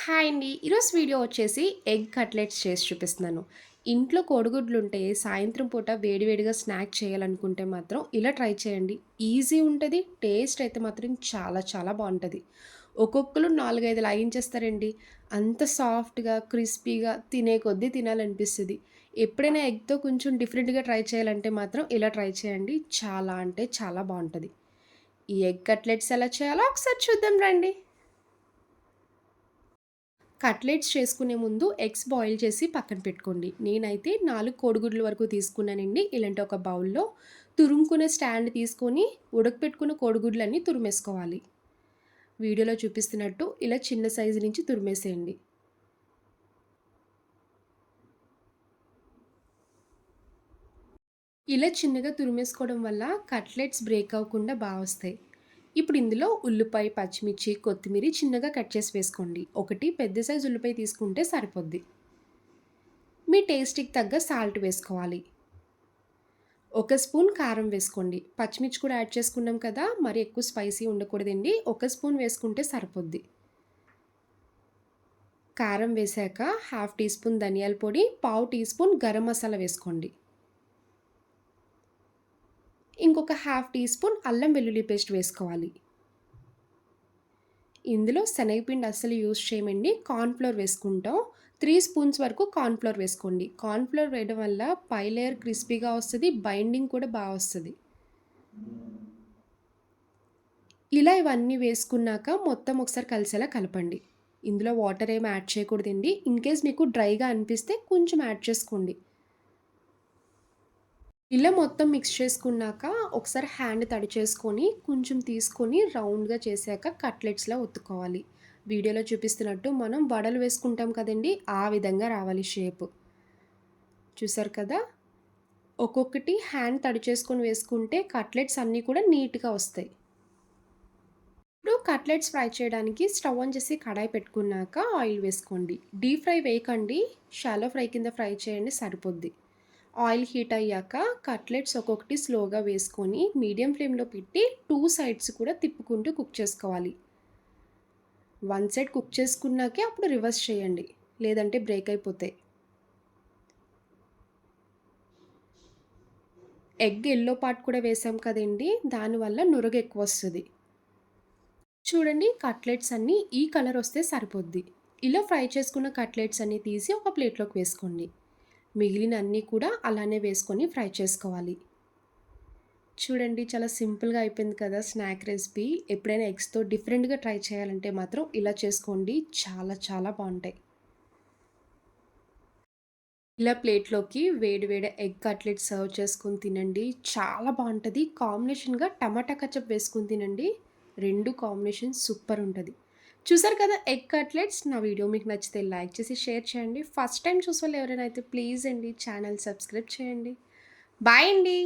Hi అండి. ఈరోజు video వచ్చేసి ఎగ్ కట్లెట్స్ చేసి చూపిస్తున్నాను. ఇంట్లో కోడిగుడ్లుంటే సాయంత్రం పూట వేడివేడిగా స్నాక్ చేయాలనుకుంటే మాత్రం ఇలా ట్రై చేయండి. ఈజీ ఉంటది. టేస్ట్ అయితే మాత్రం చాలా చాలా బావుంటది. ఒక్కొక్కళ్ళు 4, 5 లాగించేస్తారండి. అంత సాఫ్ట్‌గా, క్రిస్పీగా తినే కొద్దీ తినాలనిపిస్తది. ఎప్పుడైనా ఎగ్‌తో కొంచెం డిఫరెంట్‌గా ట్రై చేయాలంటే మాత్రం ఇలా ట్రై చేయండి. చాలా అంటే చాలా బావుంటది. ఈ ఎగ్ కట్లెట్స్ ఎలా చేయాలో ఒకసారి చూద్దాం రండి. కట్లెట్స్ చేసుకునే ముందు ఎగ్స్ బాయిల్ చేసి పక్కన పెట్టుకోండి. నేనైతే 4 కోడిగుడ్ల వరకు తీసుకున్నానండి. ఇలాంటి ఒక బౌల్‌లో తురుముకునే స్టాండ్ తీసుకొని ఉడకపెట్టుకున్న కోడిగుడ్లన్నీ తురిమేసుకోవాలి. వీడియోలో చూపిస్తున్నట్టు ఇలా చిన్న సైజు నుంచి తురిమేసేయండి. ఇలా చిన్నగా తురిమేసుకోవడం వల్ల కట్లెట్స్ బ్రేక్ అవ్వకుండా వస్తాయి. ఇప్పుడు ఇందులో ఉల్లిపాయ, పచ్చిమిర్చి, కొత్తిమీర చిన్నగా కట్ చేసి వేసుకోండి. ఒకటి పెద్ద సైజు ఉల్లిపాయ తీసుకుంటే సరిపోద్ది. మీ టేస్ట్‌కి తగ్గ సాల్ట్ వేసుకోవాలి. ఒక స్పూన్ కారం వేసుకోండి. పచ్చిమిర్చి కూడా యాడ్ చేసుకున్నాం కదా! మరి ఎక్కువ స్పైసీ ఉండకూడదండి. ఒక స్పూన్ వేసుకుంటే సరిపోద్ది. కారం వేశాక హాఫ్ టీ స్పూన్ ధనియాల పొడి, పావు టీ స్పూన్ గరం మసాలా వేసుకోండి. ఇంకొక హాఫ్ టీ స్పూన్ అల్లం వెల్లుల్లి పేస్ట్ వేసుకోవాలి. ఇందులో శనగపిండి అస్సలు యూజ్ చేయమండి. కార్న్ ఫ్లోర్ వేసుకుంటాం. 3 స్పూన్స్ వరకు కార్న్ ఫ్లోర్ వేసుకోండి. కార్న్ ఫ్లోర్ వేయడం వల్ల పై లేయర్ క్రిస్పీగా వస్తది. బైండింగ్ కూడా వస్తది. ఇలా ఇవన్నీ వేసుకున్నాక మొత్తం ఒకసారి కలిసేలా కలపండి. ఇందులో వాటర్ ఏమి యాడ్ చేయకూడదండి. ఇన్‌కేస్ మీకు డ్రైగా అనిపిస్తే కొంచెం యాడ్ చేసుకోండి. ఇలా మొత్తం మిక్స్ చేసుకున్నాక ఒకసారి హ్యాండ్ తడి చేసుకొని కొంచెం తీసుకొని రౌండ్‌గా చేశాక కట్లెట్స్‌లా ఒత్తుకోవాలి. వీడియోలో చూపిస్తున్నట్టు మనం వడలు వేసుకుంటాం కదండీ! ఆ విధంగా రావాలి షేపు. చూసారు కదా! ఒక్కొక్కటి హ్యాండ్ తడి చేసుకొని వేసుకుంటే కట్లెట్స్ అన్నీ కూడా నీట్‌గా వస్తాయి. ఇప్పుడు కట్లెట్స్ ఫ్రై చేయడానికి స్టవ్ ఆన్ చేసి కడాయి పెట్టుకున్నాక ఆయిల్ వేసుకోండి. డీప్ ఫ్రై వేయకండి. షాలో ఫ్రై కింద ఫ్రై చేయండి సరిపోద్ది. ఆయిల్ హీట్ అయ్యాక కట్లెట్స్ ఒక్కొక్కటి స్లోగా వేసుకొని మీడియం ఫ్లేమ్‌లో పెట్టి 2 సైడ్స్ కూడా తిప్పుకుంటూ కుక్ చేసుకోవాలి. వన్ సైడ్ కుక్ చేసుకున్నాకే అప్పుడు రివర్స్ చేయండి. లేదంటే బ్రేక్ అయిపోతాయి. ఎగ్ యెల్లో పార్ట్ కూడా వేసాం కదండీ! దానివల్ల నురగ ఎక్కువొస్తది. చూడండి కట్లెట్స్ అన్నీ ఈ కలర్ వస్తే సరిపోద్ది. ఇలా ఫ్రై చేసుకున్న కట్లెట్స్ అన్నీ తీసి ఒక ప్లేట్‌లోకి వేసుకోండి. మిగిలిన అన్నీ కూడా అలానే వేసుకొని ఫ్రై చేసుకోవాలి. చూడండి చాలా సింపుల్‌గా అయిపోయింది కదా స్నాక్ రెసిపీ. ఎప్పుడైనా ఎగ్స్‌తో డిఫరెంట్‌గా ట్రై చేయాలంటే మాత్రం ఇలా చేసుకోండి. చాలా చాలా బావుంటాయి. ఇలా ప్లేట్‌లోకి వేడి వేడి ఎగ్ కట్లెట్ సర్వ్ చేసుకొని తినండి. చాలా బావుంటది. కాంబినేషన్‌గా టమాటా కచప్ వేసుకొని తినండి. 2 కాంబినేషన్ సూపర్ ఉంటది. చూసారు కదా ఎగ్ కట్లెట్స్. నా వీడియో మీకు నచ్చితే లైక్ చేసి షేర్ చేయండి. ఫస్ట్ టైమ్ చూసేవాళ్ళు ఎవరైనా అయితే ప్లీజ్ అండి ఛానల్ సబ్స్క్రైబ్ చేయండి. బాయ్ అండి.